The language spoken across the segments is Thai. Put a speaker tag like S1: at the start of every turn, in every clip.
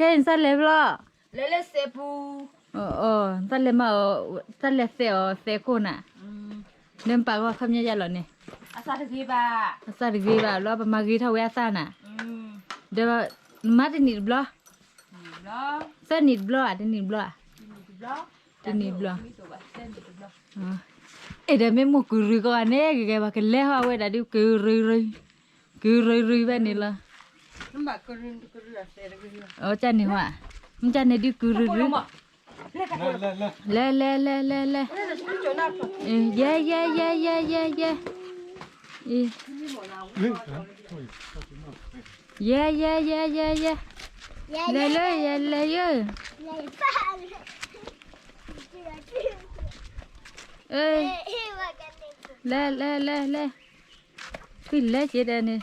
S1: Cái sao lấy lo?
S2: Lele sepu.
S1: Sao lấy mà sao lấy xe con à? Nên bà có không nhớ ra rồi nè.
S2: Asa thigi ba.
S1: Sao được gì bà lo bà mà ghi thâu ya sao nè? Để bà má thì nịt blo.
S2: Lo.
S1: Sao nịt blo à? Nịt blo à?
S2: Lo.
S1: Nịt blo. Ê đây mấy một cứ rưỡi con nè cái bà cái lẽ hoa vậy đã đi cứ rưỡi vậy nè là.
S2: Namba kuru ase rigi.
S1: Cha nè hoa. Cha nè đi cứ rưỡi. Lê. Yeah. Yeah. Lê. Ê. Lê. Cái lê chị đây nè.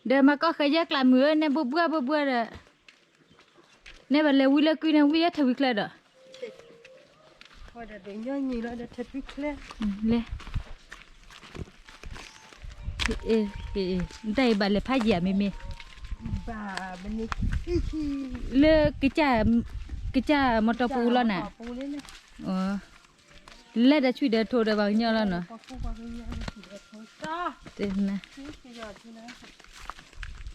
S1: Để mà có khởi giác làm mưa nè bữa rồi. Nè bà lê vui lê quy nè vui thử việc lê đó.
S2: Thôi để nhớ nhiều là để thật biết lẽ.
S1: Lê. Đây bà lê phá giả mẹ.
S2: Bà bên này.
S1: Lê cái cha một tàu pù lo nè. Lê đã chui để thổi để vào nhau lo nè. Tên nè.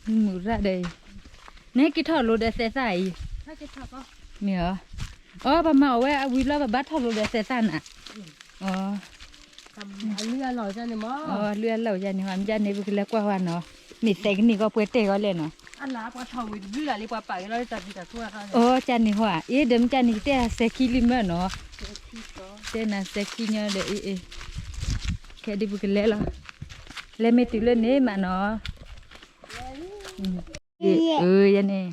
S1: Mù ra đây. Nè cái thỏ lô để xe xài. Nè. Bà màu ấy vui lo bà bắt thỏ lô để xe xài nè.
S2: Lừa lòi ra này mà.
S1: Lừa lòi ra này mà ra này vừa qua hoa nó. Nị xe cái này có bữa tê có lên nó.
S2: Anh lá qua thầu lừa là đi qua bảy nó tập đi thua ra.
S1: Cha này hoa. Đếm cha này tê xe kili mà nó. Tê là xe kili nhá để cái đi vừa lên là. Lên mẹ tự lên nè mà nó. Vậy nè.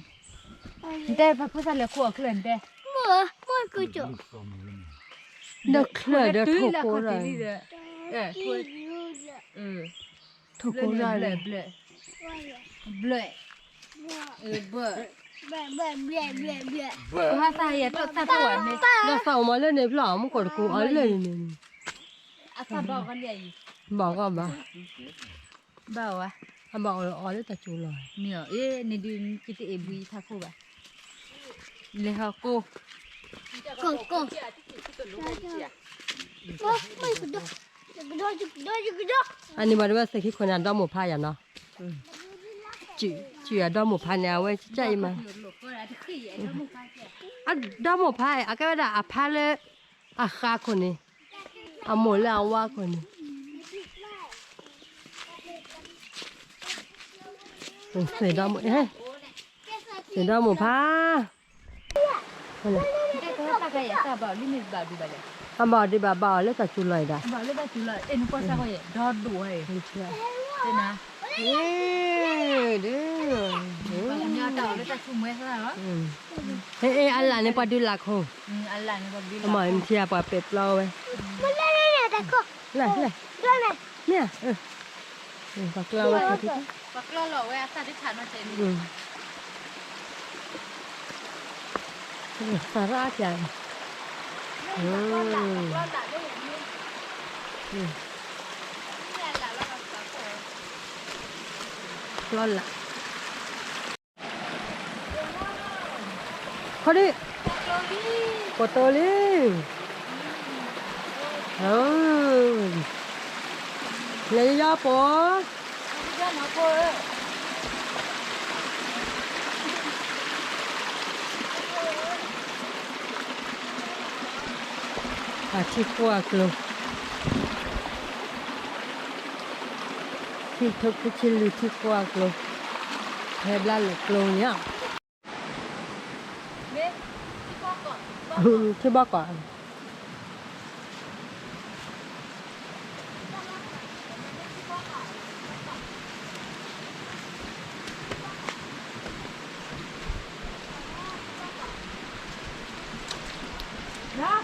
S1: Đây bà phải là khổ khẩn đây.
S3: Mua cái chỗ.
S1: Được khởi được thổ cố rồi. Thổ cố rồi. Hoa sai ya tốt ta tuổi này.
S2: Nó sau mà lên này lỏ mà còn cố ấy lên này.
S1: Sao bỏ con gì?
S2: Bỏ con bà.
S1: Bảo à?
S2: Bảo ở đây ta chủ lời.
S1: Nè, này đi kita bui tha cô bà. Lê họ cô.
S3: Cô.
S2: Anh đi mà đi sẽ khi con ăn đó một pha vậy nó. Chỉ ở đó một pha nào ấy chạy mà. Đó một pha, cái đó pha lên khá con này. Một là hoa con này. Sẽ đó một hết. Sẽ đó một pha. Bảo đi bà bảo lấy cả chú lời đã.
S1: Bảo lấy ba chú lời, em có sao vậy? Đo đủ rồi. Thế nào? Nhớ tàu lấy ta chung mấy sao đó?
S2: Ê, anh là nên bà đi lạc không?
S1: Anh là nên bà đi lạc.
S2: Mà em chia bà bẹp lâu ấy. Lại. Nè. Bạc lâu ấy.
S1: Bạc lâu lẩu ấy, sao đi chán mà chạy.
S2: Xả ra chàng. Lo lạ. Khó đi. Có tơ đi. Lấy ra bố. Chi qua luôn. Chi thức cái chi lì chi qua luôn. Thế là luôn nhá. Chi bác quả.
S3: Đó.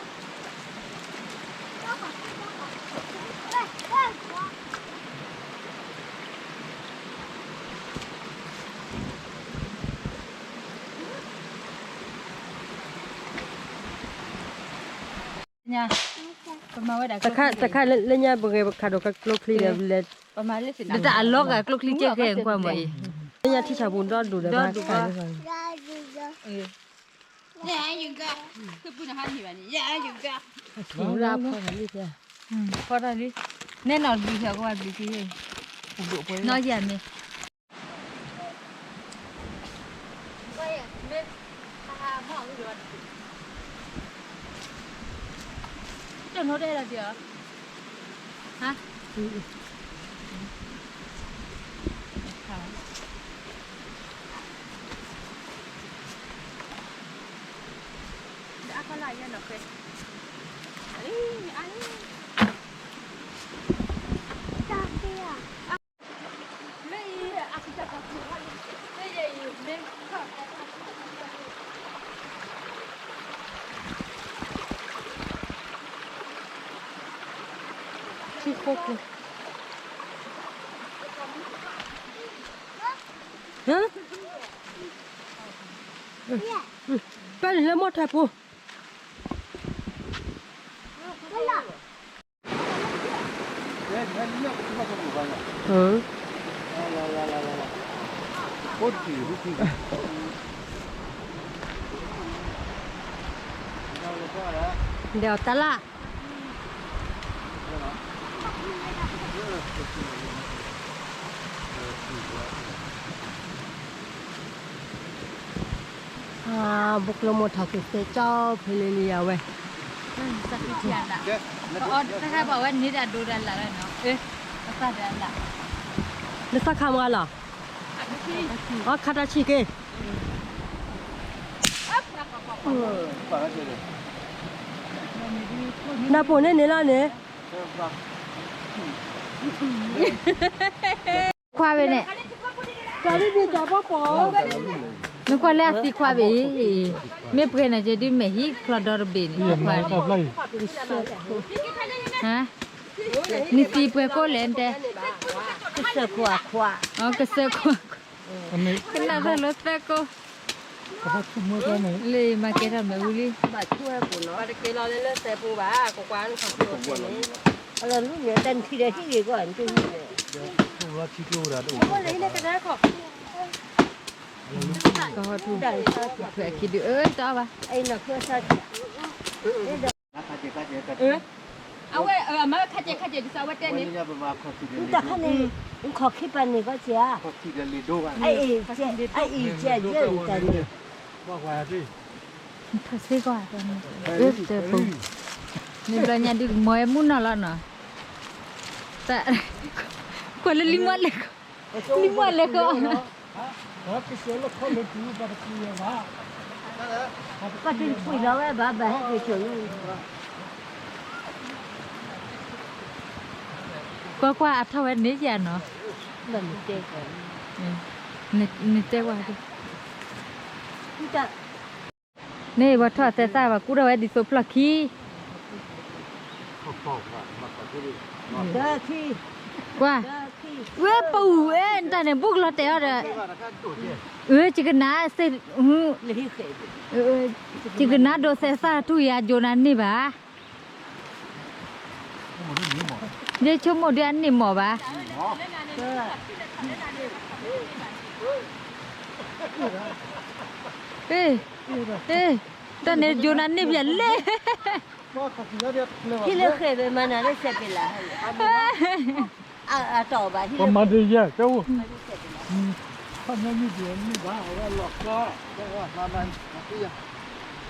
S1: ประมาณว่าได้
S2: ตะค่าเล่นยาบ่ไงบ่คาดอกกลกคลีเลย
S1: ประมาณเลยสิแต่อันล็อกอะกลุกคลิเจ๊แกงกว่าบ่อี
S2: เล่นยาที่ชาบุญดอดดูได้บ่
S3: 呀，有个，可不能喊你吧你，呀，有个。
S2: ถูลาพอนี่จ้ะ
S1: พอได้ดิแน่นอนดีเถอะก็ว่าดีที่น้อยอย่างนี้จนเขาได้แล้วเดี๋ยวฮะอะไรเนี่ยเนาะคืออันนี้ไม่อาจจะกับผู้ว่าไม่ใช่อยู่ในข้าว
S2: ที่โคกฮะไปแล้วหมดแท้ปูเดี๋ยวตะละบุกลงหมดถักเตเจ้าเพลเลียเว้ย
S1: สักทีอ่ะอ๋อถ้าบอกว่านี่จะดูดันละเนาะสักดันละ
S2: แล้วสักคำกันเหรออ๋อคาตาชิเกนาโปเน่เนี่ยล่ะเนี่ย
S1: ควาไปเนี่ย
S2: จะได้ดีจ้าพ่อปอ
S1: นึกว่าแล้วสิควาไปไม่เพื่อนจะดูไม่ฮิคลอดอร์บินควาฮะนี่ตีเพื่อก็เล่นแต่
S2: ก็เสือกว่า
S1: อ๋อก็เสือกว่าขนาดรถแฟก็เลยมาเก็ตทำแบบนี้
S2: บาดช่วยกูเนาะบาดเกลอเล่นแต่ปูบ้ากวานของตัวนี้อะไรลูกเนี่ยเต้นทีเดียวที่ดีกว่าอันตัวนี้เลยว่าที่กูรัดโอ้เลยเนี่ยก็ได้ขอบ
S1: ก็ถูกเผื่อคิดดูต่อป่ะ
S2: ไอ้น่ะเพื่อซา
S1: เอาไว้มาขัดเจดิสาวเต้นนี่
S2: แต่ข้างนี้ขอคิดปันนี่ก็เสียไอ้เจ๊เยอะแต่นี่
S1: ถ้าซื้อก็ตอนนี้เจอปุ๊บนี่เราเนี่ยดิมวยมุนอะไรเนาะแต่คนละลิมวันเลยก็
S2: ก็ถึงคุยแล้วไอ้บ้าบ้าให้ช่วย
S1: กว่าเท่าวันนี้อย่าเนาะ
S2: นั่นเจ๊ก่อน
S1: นี่เจ๊ว่าดิ
S2: กูจะ
S1: นี่ว่าทอดแต่ซ่าว่ากูได้ไว้ดิโซพลักขี้
S2: เด้อที่
S1: กว่า
S2: เด้อที่
S1: เว้ปูแต่เนี่ยบุกเราแต่อะไรจิกนาเสร็จ
S2: เลยเขย
S1: จิกนาโดเซซ่าทุยาโจนันนี่บ่าเดี๋ยวชั่วโมงเดียวนี่หมอบ่าตอนนี้โจนันนี่เปลี่ยนเลย
S2: ที่เลยเขยไปมานะได้เสร็จไปละต่อไปที่
S4: ประมาณนี้แยกเจ้าถ้าไม่มีเดือนนี่บ้าว่าหลอกก็ว่ามามันที่ยัง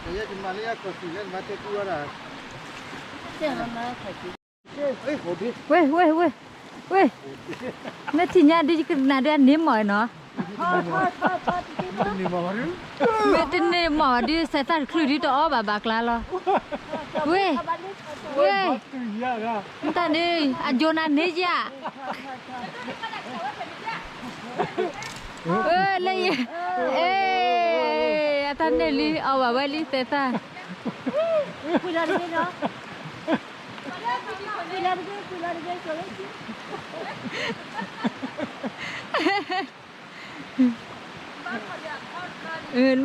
S4: แต่ยังมาเรียกก็สิเล่นมาเตกูว่า
S2: เจ้ามาขาย
S4: เอ้ยโหดิ
S1: เว้ยแม่ที่เนี่ยดิจิกนาเดียนนี่หมอยเนาะ
S4: นี่มาหรือ
S1: แม่ที่นี่หมอดิใส่ตาคลุดิตัวอ้อบาบากลาลอเว้ยตานี่อโจนานี่จ้ะเลยตานี่ลีเอาบาไว้ลีใส่ตา
S2: คุยอะไรเนาะคุยอะไรจบ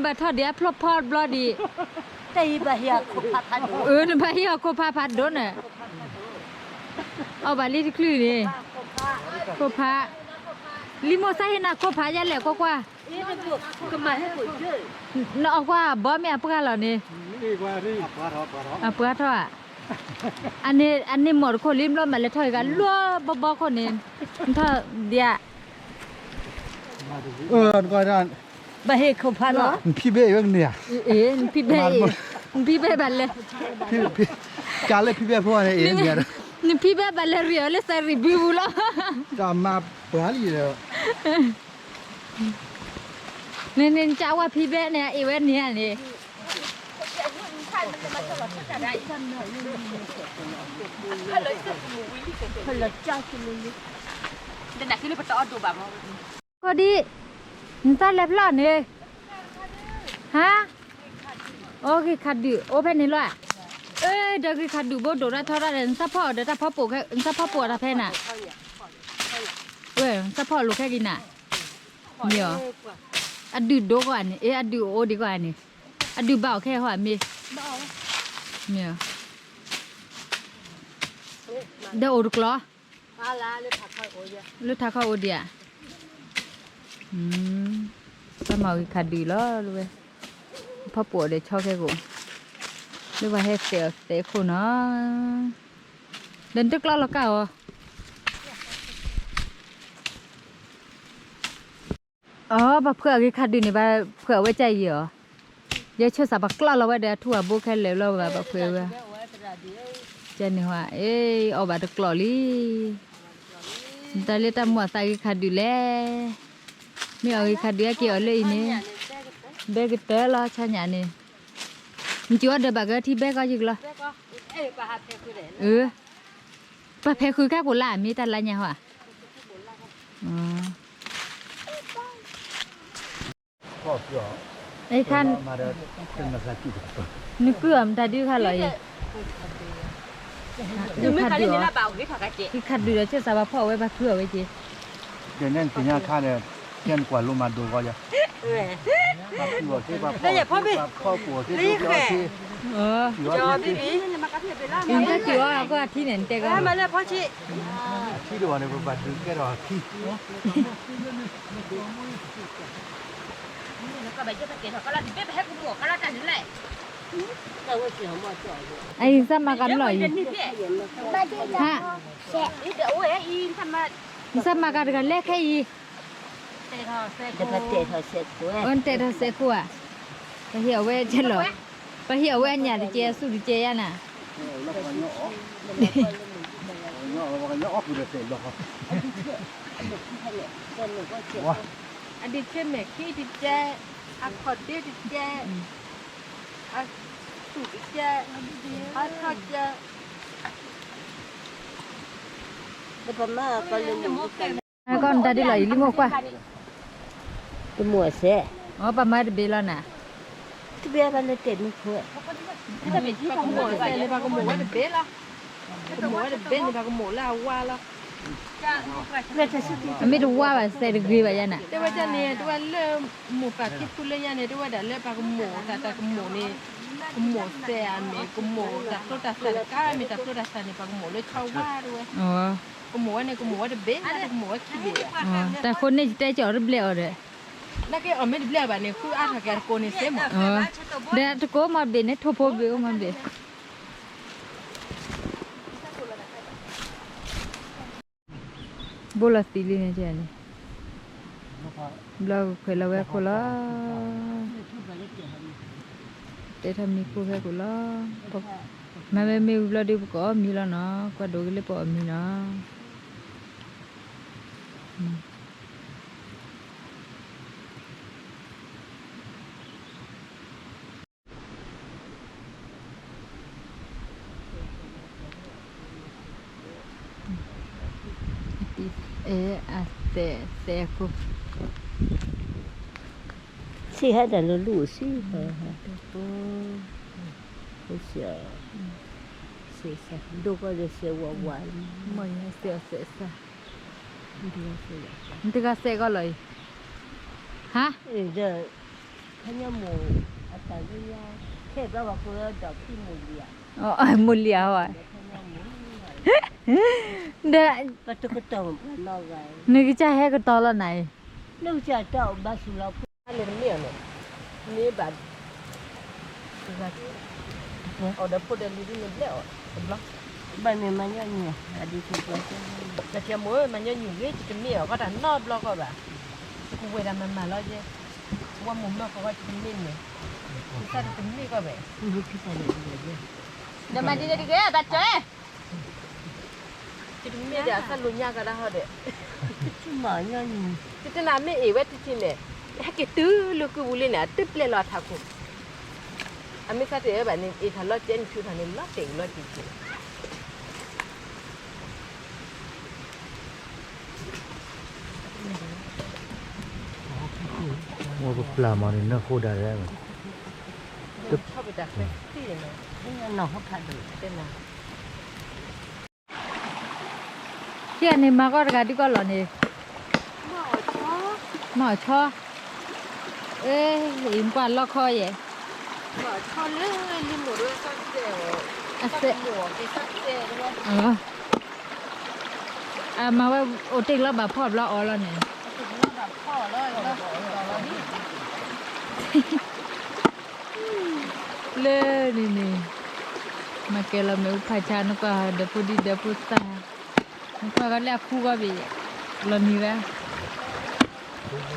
S1: บัดทอดเดียพลบพอดบลอดี
S2: แต่อีบะเฮียโคพาพัด
S1: บะเฮียโคพาพัดโดนน่ะ เอาบาลีที่คลื่นนี่โคพาลิโมไซเฮนะโคพายันแหละก็กว่า
S2: นี่มันบวกก็มาให้ปุ๋ยช่วย
S1: nó ở qua bó mẹ bữa là nè
S4: นี่กว่าที่ปลาทอด
S1: à bữa thôi à anh này một con lim lo mà lấy thôi cả lúa bó con nè thôi dia
S4: ก็ได้
S1: bà hệ không phải nó
S4: พี่เบ้ยังเนี่ย
S1: ế phi bé bà lệ
S4: พี่การเล่นพี่เบ้พวกนี้เองเนี่ย
S1: phi bé bà lệ riêng lấy sai review lo
S4: จะมาเปิดอะไรเลย
S1: nên cháu qua phi bé nè event nè nè
S2: คนละเจ้าคนนึง
S3: เดี๋ยวไหนขึ้นไปต่อดูแบบ
S1: có đi người ta lẹp lọ nè hả ok khát đủ open này loại ê đây cái khát đủ bố đổ ra thôi ra đến sắp phở để ta phở bổ cái sắp phở bổ ra phe nè ê sắp phở lúc cái gì nè nhiều ăn đủ đốก่อนเอ๊ะăn đủ ô điก่อนนี่ăn đủ bảo แค่หัวมีnhiềuเดี๋ยวโอดุกล้อ
S2: มาลาเลยผักค่อยโอ้ย
S1: ลูกท้าเข้าโอเดียก็มาอีกคดีแล้วรู้ไหมพ่อปวดเดี๋ยวชอบแค่กูหรือว่าให้เสียเตะคุณเนาะเดินตึกล้อแล้วเก่าอ๋อแบบเผื่อกี่คดีนี่แบบเผื่อไว้ใจเยอะเยอะเชื่อสับปะกล้อเราไว้เดี๋ยวทั่วบุกแค่เร็วเราแบบเผื่อไว้เจนนี่ว่าเอ้ยเอาแบบตะกล้อลี่แต่เรียกตำรวจใส่คดีแล้วไม่เอาคดีเกี่ยวเลยนี่เบกเตอร์ละใช่ไหมนี่มันจะว่าเดี๋ยวแบบที่เบกก็ยิงละ
S2: เอ้ยปลาหัดแพคือไหน
S1: ปลาเพคือแค่กุหลาบมีแต่ละอย่างว่ะไอ้ขั้น
S4: มาเดินเป็นมาสักกี่ตัว
S1: นึกเกลือมแต่ดื้อค่ะเลยดื้อขัดดื้อที่ขัดดื้อเชื่อสาวพ่อไว้ปลาเกลือไว้จี
S4: เดี๋ยวนั่นเป็นยาฆ่าเนี่ยเที่ยนกว่าลงมาดูก็จะมาปวดที่ว่าพ่อปวดที่ตัวที่
S2: จอบีบีนี่มากระเทียมไปล่า
S1: อินก็จิ๋วก็ที่ไหนเตะก็
S2: มาเลยพ่อชิ
S4: ที่ดูเนี่ยบัดดึงแค่รอที่
S3: ก็ไปเจอไปเกศก็แล้วที่ไปให้กูบอกก็แล้วกันนี่แหละ
S2: เราก็เสียหัวจ่อย
S1: ไอ้ซ้ำมากันหน่อยฮะ
S3: นี่เดี๋ยวโอ้ยอีทำมา
S1: ซ้ำมากันกันแรกแค่อี
S3: เตะทอเตะ
S2: จะกระเตะเขาเสร็จกู
S1: วันเตะทเสกัวไปเหี่ยวเว้เจหรอไปเหี่ยวเว้อันเนี่ยเจียสู้เจียน่ะ
S4: แล้วก็เนาะเนาะคือเสร็จแล้วครับว้า
S2: อันนี้เช่นแม่ขี้ดิเจอักขอดดิเจอักสุดเจอักขอดเจแต่พม่าก็เลยอยู่กัน
S1: con ta đi lấy limo qua
S2: ตัวหมวดเสะ
S1: อ๋อปลาไม้เบลน่ะ
S2: ที่เบี้ยมันเลยเต็มหัว
S3: จะเป็นที่ของหมูใส่เลยปลากระหมูว่าจะเบ๊ะละกระหมูว่าจะเบ๊ะในปลากระหมูแล้วว่าละ
S2: เบี้ยจะสุดที่
S1: ไม่รู้ว่าแบบเซรกีแบบยันน่ะ
S3: แต่ว่าจะเนี่ยด้วยเริ่มหมูปลาคิดคุณเลยเนี่ยด้วยเดี๋ยวเริ่มปลากระหมูแต่กระหมูนี่กระหมูแซ่เมกระหมูแต่ตัวแต่แซ่ก้ามีแต่ตัวแต่แซ่ในปลากระหมูเลยเข้าว่าด้วย
S1: อ๋อก
S3: ระหมูเนี่ยกระหมูว่าจะเบ๊ะกระหมูว่าขี้เบี้ย
S1: อ๋อแต่คนนี่ใจจ่อรึเปล่าเลย
S3: แล้วก็ไม่ได้เบี้ยแบบนี้คืออาถรรพ์แกโกนี่เสียหมด
S1: อ๋อเดี๋ยวทุกคนมาเบนเนี่ยทุบเบลมาเบนบุลตีลีเนี่ยเจนี่บล็อกเคยละเวคุละแต่ทำมีคู่แค่กุละแม่ไม่บล็อกดีบุกอ๋อมีแล้วเนาะก็ดูเลยปอมีเนาะอาเสกุ
S2: สิให้แต่ละลูกสิ不是是是如果就是我玩
S1: มันเสียเสียซะมันตึกเสก็เลยฮะ
S2: 这他要母啊但是要看到我不要找去母的
S1: อ๋อมุลเลียวอ่ะ
S2: 他要母
S1: เด้อ
S2: ก็ตกตมนอกไง
S1: นึกจะให้ก็ตอละไหน
S2: ลูกจะเจ้าบ้านสุราอะไรเนี่ยนี่บัดเอาเดี๋ยวพูดเดี๋ยวนี้นี่เดี๋ยวบ้านมันยังเนี่ยอดีตคือตัวเจ้าแต่เทียมมือมันยังอยู่ยี่จะมีก็แต่นอกบล็อกก็แบบกูเวลามันมาแล้วเจ้ว่ามุมนอกเขาก็จะมีเนี่ยกูจะจะมีก็แบบลูกที่ใส่เลยเนี่ย
S1: เดี๋ยวมาดีๆดิตัดเจ้
S2: จะมีเดี๋ยวสั่นลุญยาก็ได้เขาเด็ดที่หมาเนี่ยที่จะน้ำไม่เอวที่ที่เนี่ยให้กิตื้อลูกกูเลยเนี่ยตึ๊บเลยรอทักกูอันไม่คัดเดี๋ยวแบบนี้อีทะเลาะเจนคือทางนี้ล้อเต็งล้อจริง
S4: โอ้ปลามันนี่น่าโคตรได้เลย
S2: ชอบไปดักแท็กซี่เลยนี่น้องเขาขาดดูเป็นไง
S1: ที่อันนี้มาก็กาที่ก็หล่อนี่หมอชอเอ้ยอิมกว่าล็อกคอเย่
S2: หมอชอบเรื่องลิมูด้วยสักเดียว
S1: อาเซ
S2: หัวไปสักเดียวด้วย
S1: มาว่าโอติกแล้วแบบพอดแล้วอ๋อแล้วเนี่ย
S2: ถึงระดับพ่อเลยนะนี่
S1: เลยนี่มาเกลเมอุปชานก็เดปูดีเดปูสตามันก็เรียกคู่ก็บีลอนี่แหละ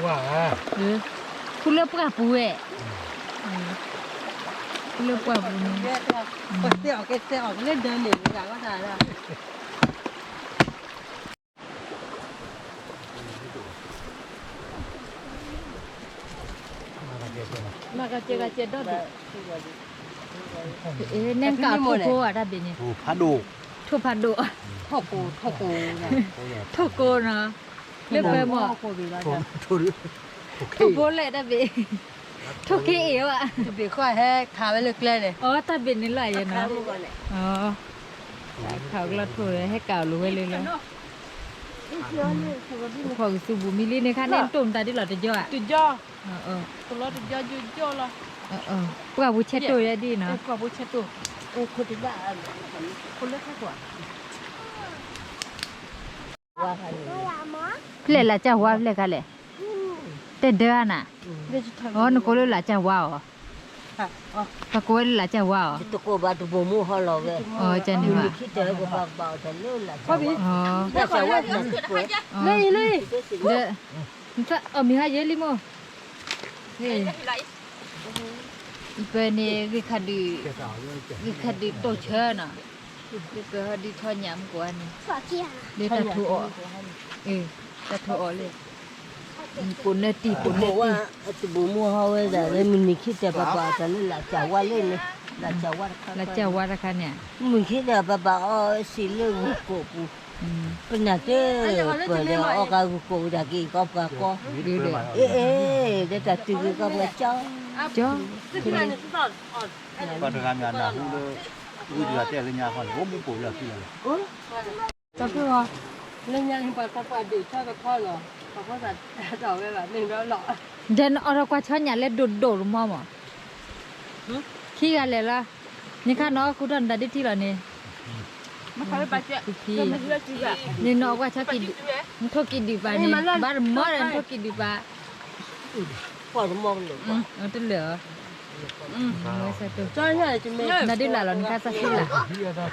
S4: ว้า
S1: คู่เลือกปลาปูเอ๋คู่เลือกปลาปูนี่
S2: คนเสียออกเสียออกเล่นเดินหนีกันก็ได้ละ
S1: มากระเจดอดเน่นกาโคอ่ะถ้าเป็นเนี่ย
S4: โอ้พัดดู
S1: ทุพัดดู
S2: ทอกูนะ
S1: ทุโกนะเรียกไปหมด
S2: กูดีแล้ว
S4: ทุเรศโอเค
S1: ทุโบเลยถ้าเป็นทุกขี้เอวอ่ะ
S2: จะไปค่อยให้ขาไปเลือกเลย
S1: อ๋อถ้าเป็นนี่ไหลยังนะอ๋อเขากระถูให้เก่ารู้ไว้เลยแล้วพอสูบุมิลีในค่ะเน้นตุ่มตาที่หลอดจะเยอะ
S2: จุดย่อ
S1: เออ
S2: ตัวรถจุดย่อจุดย่อละ
S1: ปลาบุเชตตัวดีเนาะ
S2: กว่าผู้ชายตัวคนที่บ้าคนเลือกแค่กว่าว่าใคร
S1: เล่ละจ้าว่าเล่กันเลยเต้เดือนน่ะอ๋อนกูเลยละจ้าว่าอ๋อปะกูเลยละจ้าว่าอ๋อ
S2: ตัวกูบ้าตัวบูมูเขาหลอกเลย
S1: อ๋อจันนี่ว่า
S2: คิดเจอกูบ้าบ้าแต่เลื่อนละพ่อพี่
S1: อ๋อ
S2: แต่จะว่าจะตัว
S1: เลยเด้อมันจะมีให้เยอะลิโมเฮ้ยอีเปนี่กิคัดดี
S4: แกสาวเลยแก
S1: กิคัดดีโตเชน่ะกิก็ดีทอหยำกว่านี่เดี๋ยวตะทูอตะทูอเลยปุ่นเนตีปุ่นเน
S2: บอก
S1: ตี
S2: ว่าตัวบูมูเขาเลยแต่เลยมันมีคิดแต่บ้าบ้าแต่เลื่อนละจะว่าเล่นเลยละจะว่า
S1: ละเจ้าว่าละคะเนี่ย
S2: มึงคิดแต่บ้าบ้าอ๋อสิเรื่องกูกูเป็นอะไรเปิดเลยอ๋อการกูจะกี่ก็ก็
S1: ดูเด้อ
S2: เอ๊ะเดี๋ยวจะตื่นก็มาจ้า
S1: จ้า
S4: ก็ทำงานนะฮู้เลยฮู้ดีแต่เลยเนี่ยคนโอ้บุปุเลยพี่เลย
S2: จะคือว่าเล่นยังไปก็ไปดิชอบก็พ่อเหรอเขาก็จะต่อไปแบบนึงแล้วหรอ
S1: เดนอรกว่าชอนหยาเล็ดโดดมอมขี้กันเลยล่ะนี่ค่ะเนาะกูดันดัดที่เหรอนี่
S3: ไม่ค่อยไปเจ้า
S1: ขี้
S3: ไม่เลือกจีบอ่ะ
S1: นี่เนาะว่าชอบกินมันทกินดีป่ะนี่บ้านมอดทกินดีป่ะ
S2: พ่อจะมองหนู
S1: เอาตัวเหลือไม่ใช่ตัว
S2: จ้าเนี่ยจะไม่
S1: นาดิล่ะหลอนค่ะสักทีล่ะ
S4: พี่ก็ได้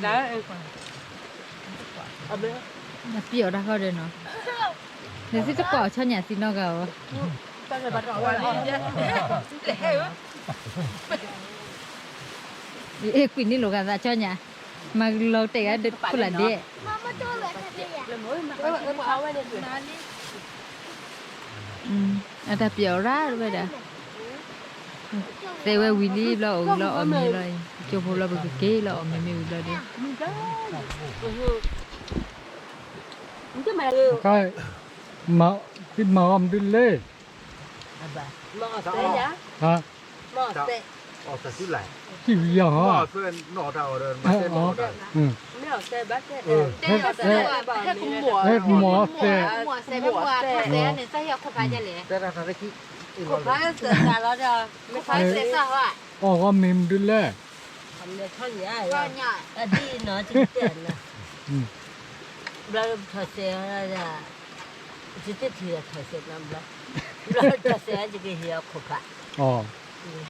S3: ได้
S2: เอาไป
S1: มาเปรี้ยวได้เขาเดินเนาะเดี๋ยวสิจะก่อชอนหยาสิเนาะเก่า
S2: ตั้งแต่บัดรอ
S3: วัน
S2: ไว้
S3: นี้เนี่ยเละ
S1: เอ้กวินนี่หลูกันซะชอนหยามาเราเตะกันเด็ดกุหลาบเด้
S2: เขาไว้ในถุง
S1: อันแต่เปรี้ยวร้าด้วยเด้อแต่ว่าวิลลี่เราเอามีเลยจบเราไปเก๋เราเอามีเลยดิ
S2: มึงจะมา
S4: ใช่มาที่มาอมดิเล่
S2: หม้อเตะยะ
S4: ฮะ
S2: หม้อเตะ
S5: ออกจากที่ไหน
S4: ที่ยัง
S5: ก็
S4: ฮะ
S5: เพื่อนหนอดาวเดินมาเต้นหนอดาว
S2: ไม่เอาเตะบัดเตะ
S3: เต้เต้แค่กุมหัว
S4: เฮ็ดหมอเส
S1: หัวเซ่หัวเซ่เนี่ยใส่ยาคบไปจะเลย
S5: แต่ทางที่
S2: ขบพายเสือแต่เราจะไม่
S1: ใส่เซ่ซะว่า
S4: ออกก็มิมดิเล่
S2: เ ำท่อนใหญ่
S3: ก็เนี่ย
S2: อดีเนาะจริงเด่นนะเราทอเสียแล้วจะจิตที่ทอเสียน้ำละเราทอเสียจะกี่เหี้ยขบะ
S4: อ๋อ